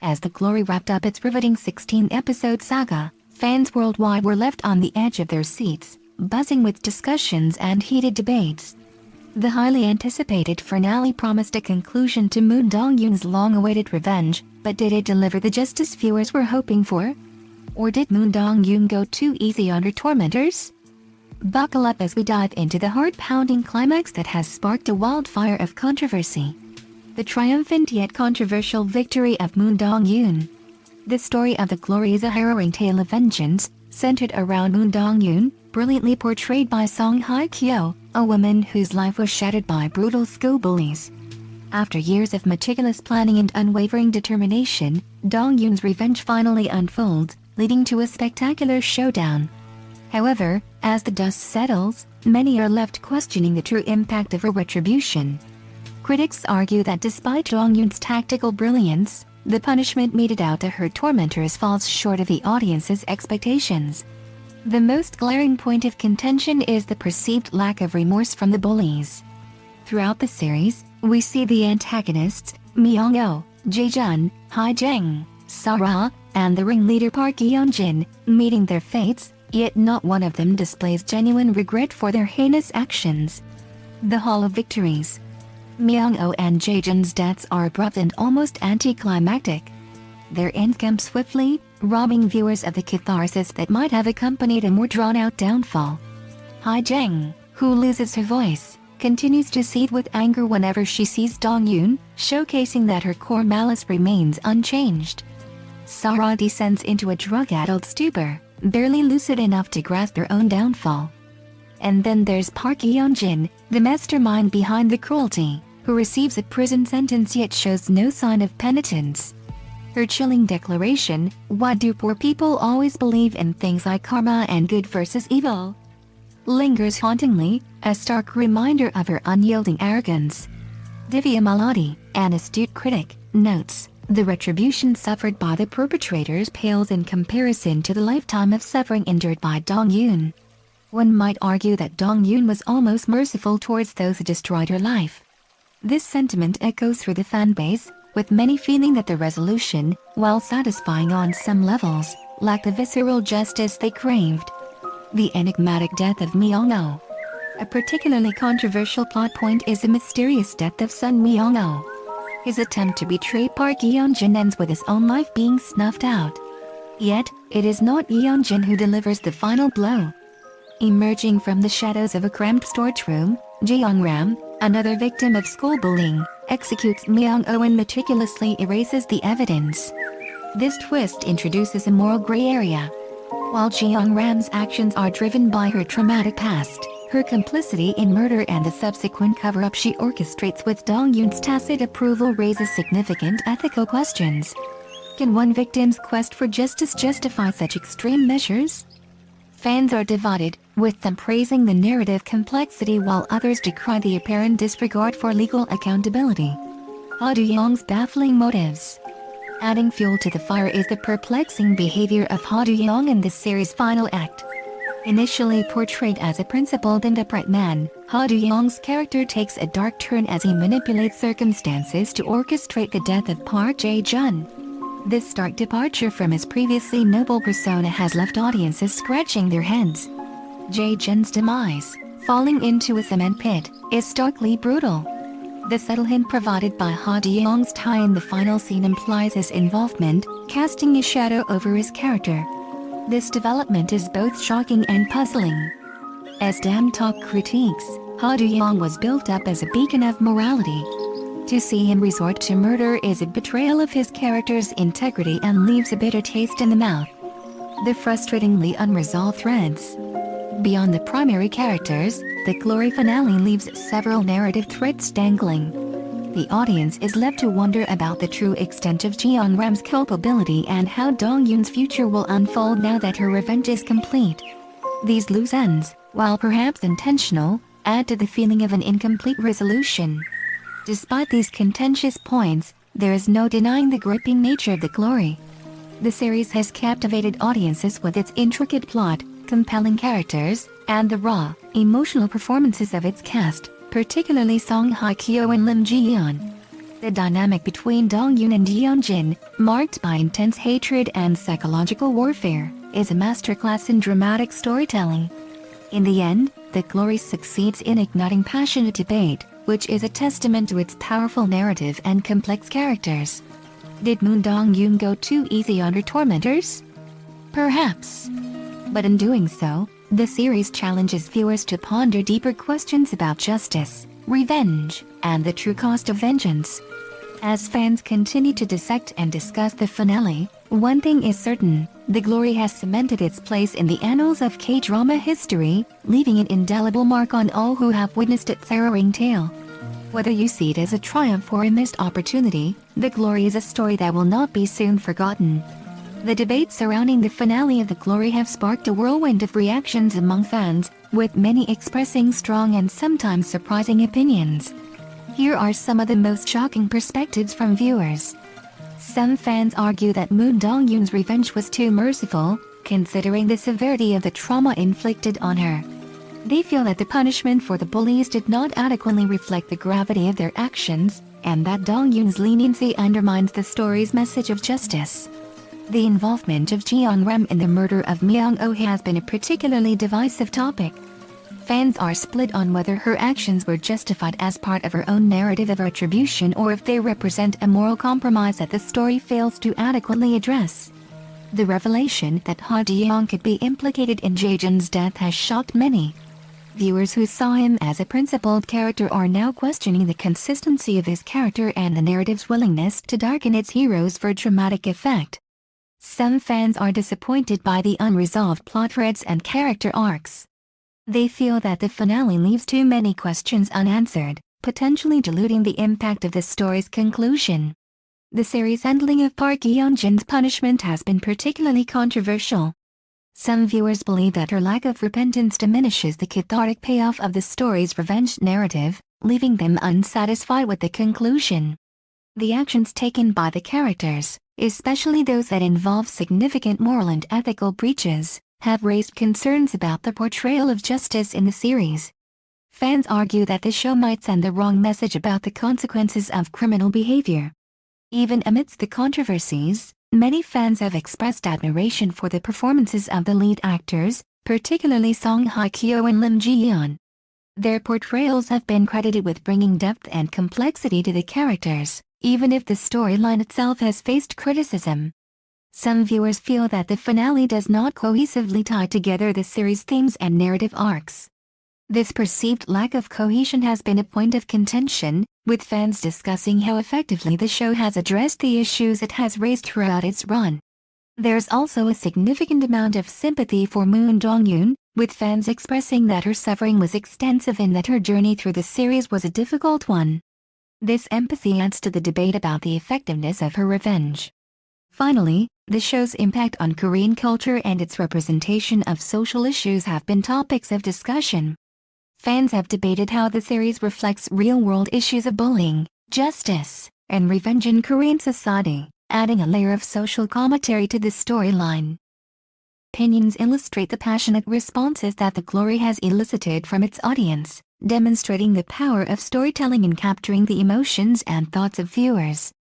As The Glory wrapped up its riveting 16-episode saga, fans worldwide were left on the edge of their seats, buzzing with discussions and heated debates. The highly anticipated finale promised a conclusion to Moon Dong-yoon's long-awaited revenge, but did it deliver the justice viewers were hoping for? Or did Moon Dong-yoon go too easy on her tormentors? Buckle up as we dive into the heart-pounding climax that has sparked a wildfire of controversy. The triumphant yet controversial victory of Moon Dong-yoon. The story of The Glory is a harrowing tale of vengeance, centered around Moon Dong-yoon, brilliantly portrayed by Song Hye-kyo, a woman whose life was shattered by brutal school bullies. After years of meticulous planning and unwavering determination, Dong-yoon's revenge finally unfolds, leading to a spectacular showdown. However, as the dust settles, many are left questioning the true impact of her retribution. Critics argue that despite Dong-yoon's tactical brilliance, the punishment meted out to her tormentors falls short of the audience's expectations. The most glaring point of contention is the perceived lack of remorse from the bullies. Throughout the series, we see the antagonists, Myung-oh, Jae-jun, Hae-jang, Sara, and the ringleader Park Yeon-jin, meeting their fates, yet not one of them displays genuine regret for their heinous actions. The Hall of Victories. Myung-oh and Jae-jun's deaths are abrupt and almost anticlimactic. Their ends come swiftly, robbing viewers of the catharsis that might have accompanied a more drawn-out downfall. Hae-jang, who loses her voice, continues to seethe with anger whenever she sees Dong-yoon, showcasing that her core malice remains unchanged. Sara descends into a drug-addled stupor, barely lucid enough to grasp her own downfall. And then there's Park Yeon-jin, the mastermind behind the cruelty, who receives a prison sentence yet shows no sign of penitence. Her chilling declaration, "Why do poor people always believe in things like karma and good versus evil?" lingers hauntingly, a stark reminder of her unyielding arrogance. Divya Malati, an astute critic, notes, "The retribution suffered by the perpetrators pales in comparison to the lifetime of suffering endured by Dong-yoon." One might argue that Dong-yoon was almost merciful towards those who destroyed her life. This sentiment echoes through the fanbase, with many feeling that the resolution, while satisfying on some levels, lacked the visceral justice they craved. The enigmatic death of Myung-oh. A particularly controversial plot point is the mysterious death of son Myung-oh. His attempt to betray Park Yeon-jin ends with his own life being snuffed out. Yet, it is not Yeon-jin who delivers the final blow. Emerging from the shadows of a cramped storage room, Jeong-ram, another victim of school bullying, executes Myung-oh and meticulously erases the evidence. This twist introduces a moral gray area. While Jeong-ram's actions are driven by her traumatic past, her complicity in murder and the subsequent cover-up she orchestrates with Dong-yoon's tacit approval raises significant ethical questions. Can one victim's quest for justice justify such extreme measures? Fans are divided, with some praising the narrative complexity while others decry the apparent disregard for legal accountability. Ha Do-young's baffling motives. Adding fuel to the fire is the perplexing behavior of Ha Do-young in this series' final act. Initially portrayed as a principled and upright man, Ha Do-young's character takes a dark turn as he manipulates circumstances to orchestrate the death of Park Jae-jun. This stark departure from his previously noble persona has left audiences scratching their heads. Jae-jun's demise, falling into a cement pit, is starkly brutal. The subtle hint provided by Ha Do-young's tie in the final scene implies his involvement, casting a shadow over his character. This development is both shocking and puzzling. As Dam Talk critiques, Ha Do-young was built up as a beacon of morality. To see him resort to murder is a betrayal of his character's integrity and leaves a bitter taste in the mouth. The frustratingly unresolved threads. Beyond the primary characters, the Glory finale leaves several narrative threads dangling. The audience is left to wonder about the true extent of Jeong-ram's culpability and how Dong-yoon's future will unfold now that her revenge is complete. These loose ends, while perhaps intentional, add to the feeling of an incomplete resolution. Despite these contentious points, there is no denying the gripping nature of The Glory. The series has captivated audiences with its intricate plot, compelling characters, and the raw, emotional performances of its cast, particularly Song Hye-kyo and Lim Ji-yeon. The dynamic between Dong-yoon and Yeonjin, marked by intense hatred and psychological warfare, is a masterclass in dramatic storytelling. In the end, The Glory succeeds in igniting passionate debate, which is a testament to its powerful narrative and complex characters. Did Moon Dong-yoon go too easy on her tormentors? Perhaps. But in doing so, the series challenges viewers to ponder deeper questions about justice, revenge, and the true cost of vengeance. As fans continue to dissect and discuss the finale, one thing is certain: The Glory has cemented its place in the annals of K-drama history, leaving an indelible mark on all who have witnessed its harrowing tale. Whether you see it as a triumph or a missed opportunity, The Glory is a story that will not be soon forgotten. The debates surrounding the finale of The Glory have sparked a whirlwind of reactions among fans, with many expressing strong and sometimes surprising opinions. Here are some of the most shocking perspectives from viewers. Some fans argue that Moon Dong-yoon's revenge was too merciful, considering the severity of the trauma inflicted on her. They feel that the punishment for the bullies did not adequately reflect the gravity of their actions, and that Dong-yoon's leniency undermines the story's message of justice. The involvement of Jeong-ram in the murder of Myung-oh has been a particularly divisive topic. Fans are split on whether her actions were justified as part of her own narrative of retribution or if they represent a moral compromise that the story fails to adequately address. The revelation that Ha Ji-young could be implicated in Jae-jun's death has shocked many. Viewers who saw him as a principled character are now questioning the consistency of his character and the narrative's willingness to darken its heroes for dramatic effect. Some fans are disappointed by the unresolved plot threads and character arcs. They feel that the finale leaves too many questions unanswered, potentially diluting the impact of the story's conclusion. The series' handling of Park Yeonjin's punishment has been particularly controversial. Some viewers believe that her lack of repentance diminishes the cathartic payoff of the story's revenge narrative, leaving them unsatisfied with the conclusion. The actions taken by the characters, especially those that involve significant moral and ethical breaches, have raised concerns about the portrayal of justice in the series. Fans argue that the show might send the wrong message about the consequences of criminal behavior. Even amidst the controversies, many fans have expressed admiration for the performances of the lead actors, particularly Song Hye-kyo and Lim Ji-yeon. Their portrayals have been credited with bringing depth and complexity to the characters, even if the storyline itself has faced criticism. Some viewers feel that the finale does not cohesively tie together the series' themes and narrative arcs. This perceived lack of cohesion has been a point of contention, with fans discussing how effectively the show has addressed the issues it has raised throughout its run. There's also a significant amount of sympathy for Moon Dong-yoon, with fans expressing that her suffering was extensive and that her journey through the series was a difficult one. This empathy adds to the debate about the effectiveness of her revenge. Finally, the show's impact on Korean culture and its representation of social issues have been topics of discussion. Fans have debated how the series reflects real-world issues of bullying, justice, and revenge in Korean society, adding a layer of social commentary to the storyline. Opinions illustrate the passionate responses that The Glory has elicited from its audience, demonstrating the power of storytelling in capturing the emotions and thoughts of viewers.